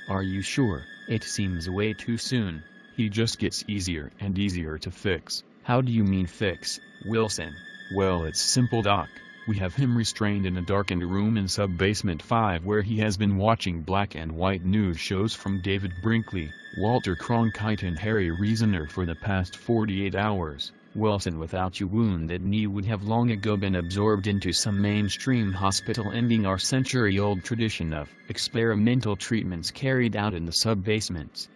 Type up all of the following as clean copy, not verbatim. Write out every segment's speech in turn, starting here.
Are you sure? It seems way too soon. He just gets easier and easier to fix. How do you mean fix, Wilson? Well, it's simple, Doc. We have him restrained in a darkened room in Sub-Basement 5 where he has been watching black and white news shows from David Brinkley, Walter Cronkite and Harry Reasoner for the past 48 hours. Wilson, without your wounded knee, would have long ago been absorbed into some mainstream hospital, ending our century-old tradition of experimental treatments carried out in the sub-basements.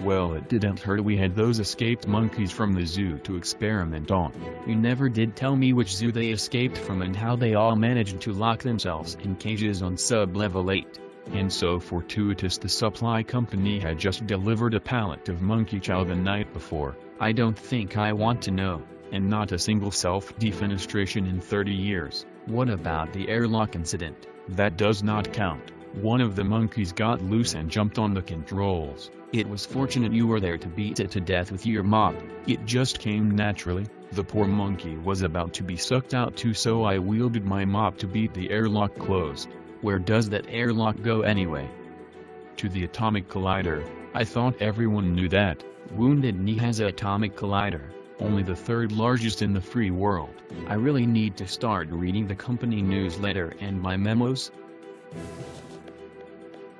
Well, it didn't hurt. We had those escaped monkeys from the zoo to experiment on. You never did tell me which zoo they escaped from and how they all managed to lock themselves in cages on sub-level 8. And so fortuitous the supply company had just delivered a pallet of monkey chow the night before. I don't think I want to know, and not a single self-defenestration in 30 years. What about the airlock incident? That does not count. One of the monkeys got loose and jumped on the controls. It was fortunate you were there to beat it to death with your mop. It just came naturally. The poor monkey was about to be sucked out too, so I wielded my mop to beat the airlock closed. Where does that airlock go anyway? To the atomic collider. I thought everyone knew that. Wounded Knee has an atomic collider, only the third largest in the free world. I really need to start reading the company newsletter and my memos.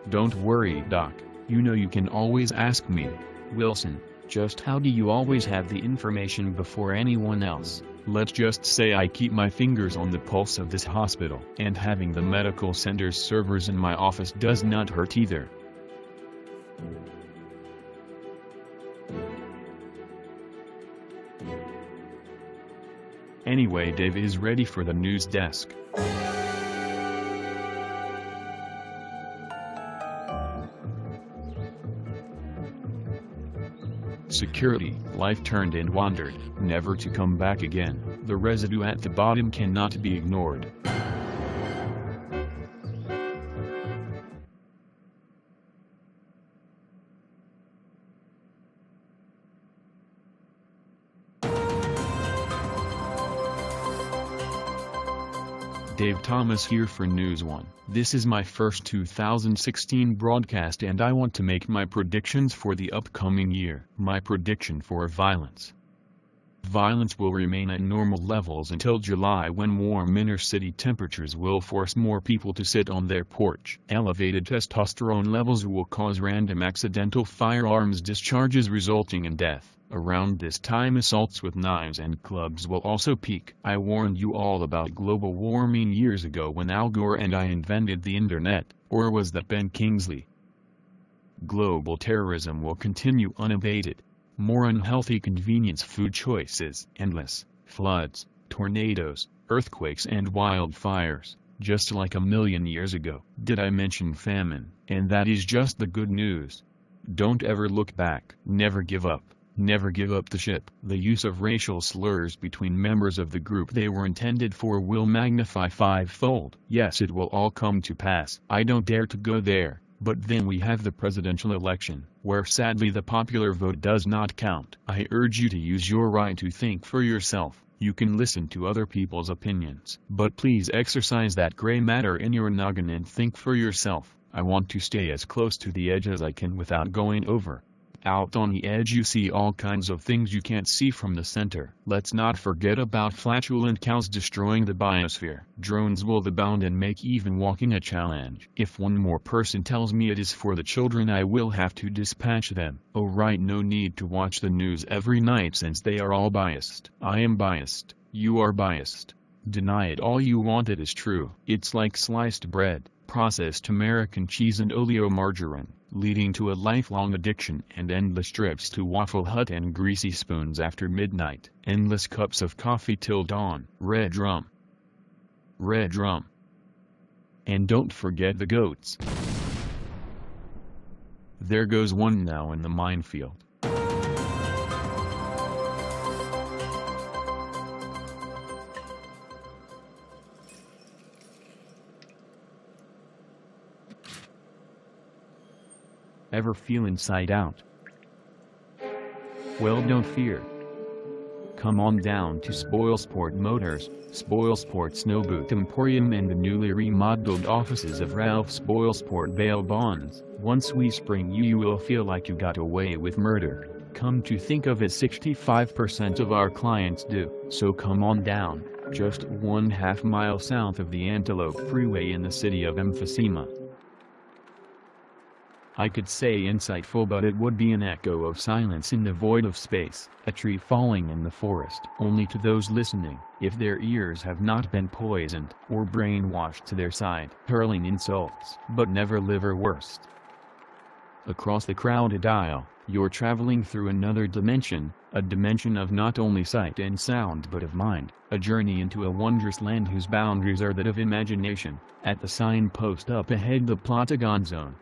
Don't worry, Doc. You know you can always ask me. Wilson, just how do you always have the information before anyone else? Let's just say I keep my fingers on the pulse of this hospital. And having the medical center's servers in my office does not hurt either. Anyway, Dave is ready for the news desk. Security. Life turned and wandered, never to come back again. The residue at the bottom cannot be ignored. Dave Thomas here for News One. This is my first 2016 broadcast and I want to make my predictions for the upcoming year. My prediction for violence. Violence will remain at normal levels until July, when warm inner city temperatures will force more people to sit on their porch. Elevated testosterone levels will cause random accidental firearms discharges resulting in death. Around this time, assaults with knives and clubs will also peak. I warned you all about global warming years ago when Al Gore and I invented the internet, or was that Ben Kingsley? Global terrorism will continue unabated. More unhealthy convenience food choices, endless floods, tornadoes, earthquakes and wildfires, just like a million years ago. Did I mention famine? And that is just the good news. Don't ever look back. Never give up. Never give up the ship. The use of racial slurs between members of the group they were intended for will magnify fivefold. Yes, it will all come to pass. I don't dare to go there. But then we have the presidential election, where sadly the popular vote does not count. I urge you to use your right to think for yourself. You can listen to other people's opinions, but please exercise that gray matter in your noggin and think for yourself. I want to stay as close to the edge as I can without going over. Out on the edge you see all kinds of things you can't see from the center. Let's not forget about flatulent cows destroying the biosphere. Drones will abound and make even walking a challenge. If one more person tells me it is for the children, I will have to dispatch them. Oh right, no need to watch the news every night since they are all biased. I am biased. You are biased. Deny it all you want, it is true. It's like sliced bread, processed American cheese and oleomargarine, leading to a lifelong addiction and endless trips to Waffle Hut and greasy spoons after midnight, endless cups of coffee till dawn. Red rum. Red rum. And don't forget the goats. There goes one now in the minefield. Ever feel inside out? Well, don't fear. Come on down to SpoilSport Motors, SpoilSport Snowboot Emporium and the newly remodeled offices of Ralph SpoilSport Bail Bonds. Once we spring you will feel like you got away with murder. Come to think of it, 65% of our clients do. So come on down, just 1/2 mile south of the Antelope Freeway in the city of Emphysema. I could say insightful, but it would be an echo of silence in the void of space, a tree falling in the forest. Only to those listening, if their ears have not been poisoned or brainwashed to their side, hurling insults, but never liverwurst. Across the crowded aisle, you're traveling through another dimension, a dimension of not only sight and sound but of mind, a journey into a wondrous land whose boundaries are that of imagination. At the signpost up ahead, the Plotagon Zone.